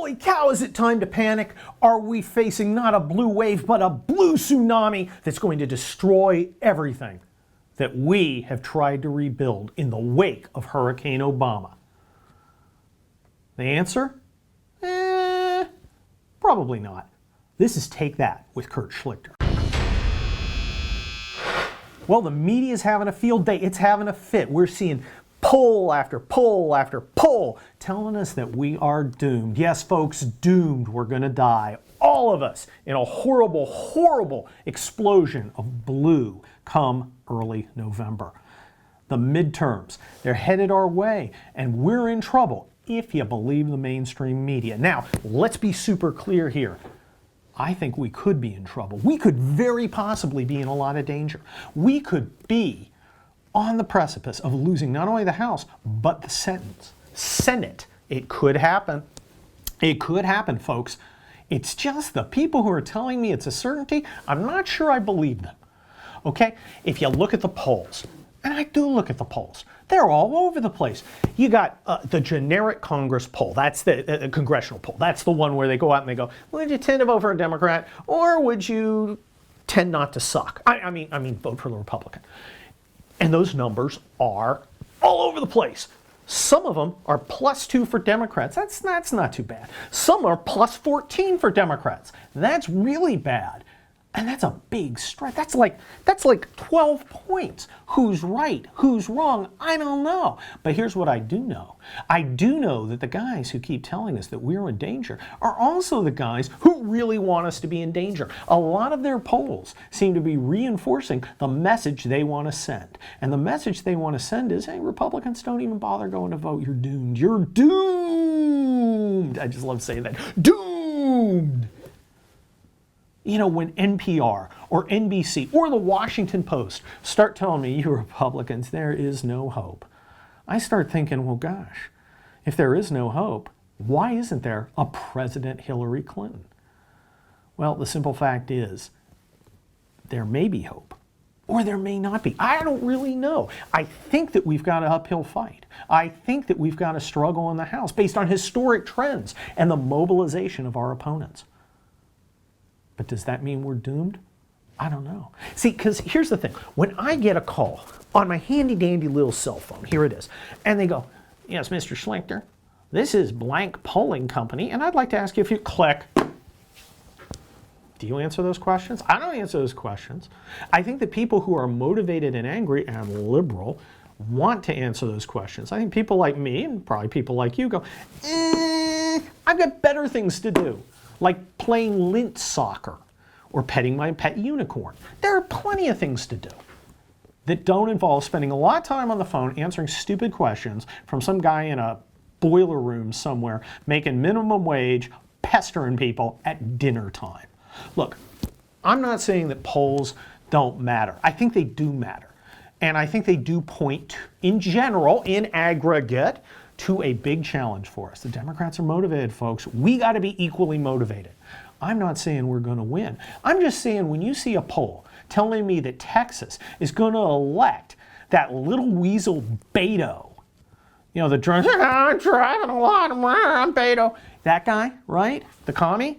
Holy cow, is it time to panic? Are we facing not a blue wave, but a blue tsunami that's going to destroy everything that we have tried to rebuild in the wake of Hurricane Obama? The answer? Probably not. This is Take That with Kurt Schlichter. Well, the media's having a field day. It's having a fit. We're seeing poll after poll after poll telling us that we are doomed. Yes, folks, doomed. We're going to die. All of us in a horrible, horrible explosion of blue come early November. The midterms, they're headed our way, and we're in trouble if you believe the mainstream media. Now, let's be super clear here. I think we could be in trouble. We could very possibly be in a lot of danger. We could be on the precipice of losing not only the House, but the Senate. It could happen. It could happen, folks. It's just the people who are telling me it's a certainty, I'm not sure I believe them. Okay? If you look at the polls, and I do look at the polls, they're all over the place. You got the generic Congress poll. That's the congressional poll. That's the one where they go out and they go, would you tend to vote for a Democrat, or would you tend not to suck? I mean, vote for the Republican. And those numbers are all over the place. Some of them are +2 for Democrats. That's not too bad. Some are +14 for Democrats. That's really bad. And that's a big stretch. That's like 12 points. Who's right? Who's wrong? I don't know. But here's what I do know. I do know that the guys who keep telling us that we're in danger are also the guys who really want us to be in danger. A lot of their polls seem to be reinforcing the message they want to send. And the message they want to send is, hey, Republicans, don't even bother going to vote. You're doomed. You're doomed. I just love saying that. Doomed. You know, when NPR or NBC or the Washington Post start telling me, you Republicans, there is no hope, I start thinking, well, gosh, if there is no hope, why isn't there a President Hillary Clinton? Well, the simple fact is, there may be hope, or there may not be. I don't really know. I think that we've got an uphill fight. I think that we've got a struggle in the House based on historic trends and the mobilization of our opponents. But does that mean we're doomed? I don't know. See, because here's the thing. When I get a call on my handy-dandy little cell phone, here it is, and they go, yes, Mr. Schlichter, this is blank polling company, and I'd like to ask you if you click. Do you answer those questions? I don't answer those questions. I think that people who are motivated and angry and liberal want to answer those questions. I think people like me, and probably people like you, go, I've got better things to do. Like playing lint soccer or petting my pet unicorn. There are plenty of things to do that don't involve spending a lot of time on the phone answering stupid questions from some guy in a boiler room somewhere making minimum wage, pestering people at dinner time. Look, I'm not saying that polls don't matter. I think they do matter. And I think they do point, in general, in aggregate, to a big challenge for us. The Democrats are motivated, folks. We got to be equally motivated. I'm not saying we're going to win. I'm just saying when you see a poll telling me that Texas is going to elect that little weasel Beto, you know, the drunk, I'm driving a lot, I'm Beto. That guy, right? The commie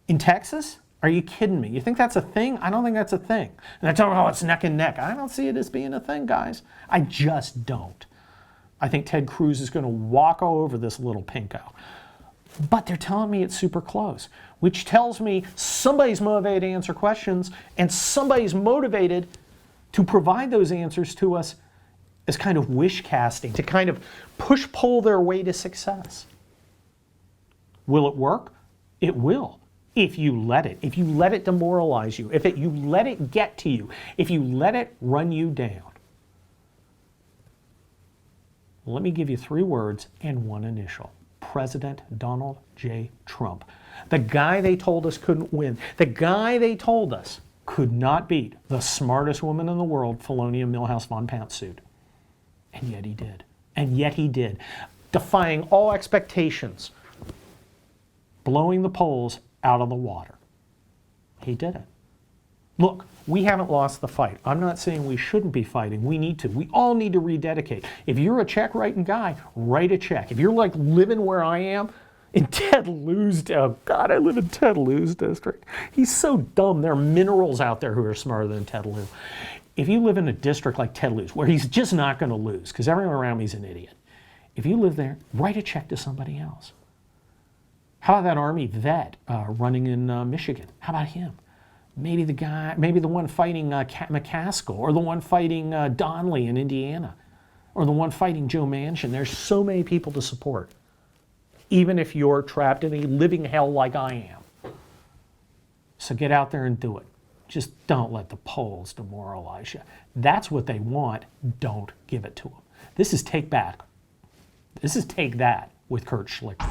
in Texas? Are you kidding me? You think that's a thing? I don't think that's a thing. And they're talking, oh, it's neck and neck. I don't see it as being a thing, guys. I just don't. I think Ted Cruz is going to walk all over this little pinko. But they're telling me it's super close, which tells me somebody's motivated to answer questions and somebody's motivated to provide those answers to us as kind of wish casting, to kind of push-pull their way to success. Will it work? It will, if you let it. If you let it demoralize you, if you let it get to you, if you let it run you down. Let me give you 3 words and 1 initial. President Donald J. Trump. The guy they told us couldn't win. The guy they told us could not beat the smartest woman in the world, Felonia Milhouse von Pantsuit. And yet he did. And yet he did. Defying all expectations. Blowing the polls out of the water. He did it. Look, we haven't lost the fight. I'm not saying we shouldn't be fighting. We need to. We all need to rededicate. If you're a check-writing guy, write a check. If you're like living where I am, In Ted Lieu's, oh God, I live in Ted Lieu's district. He's so dumb. There are minerals out there who are smarter than Ted Lieu. If you live in a district like Ted Lieu's, where he's just not going to lose, because everyone around me is an idiot, if you live there, write a check to somebody else. How about that Army vet running in Michigan? How about him? Maybe the one fighting McCaskill, or the one fighting Donnelly in Indiana, or the one fighting Joe Manchin. There's so many people to support, even if you're trapped in a living hell like I am. So get out there and do it. Just don't let the polls demoralize you. That's what they want. Don't give it to them. This is Take Back. This is Take That with Kurt Schlichter.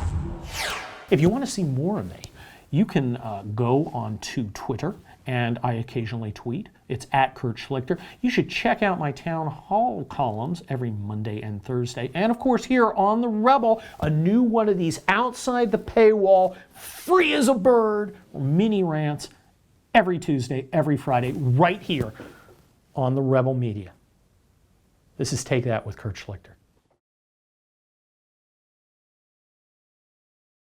If you want to see more of me, you can go on to Twitter, and I occasionally tweet. It's at Kurt Schlichter. You should check out my town hall columns every Monday and Thursday. And of course, here on The Rebel, a new one of these outside the paywall, free as a bird, mini rants every Tuesday, every Friday, right here on The Rebel Media. This is Take That with Kurt Schlichter.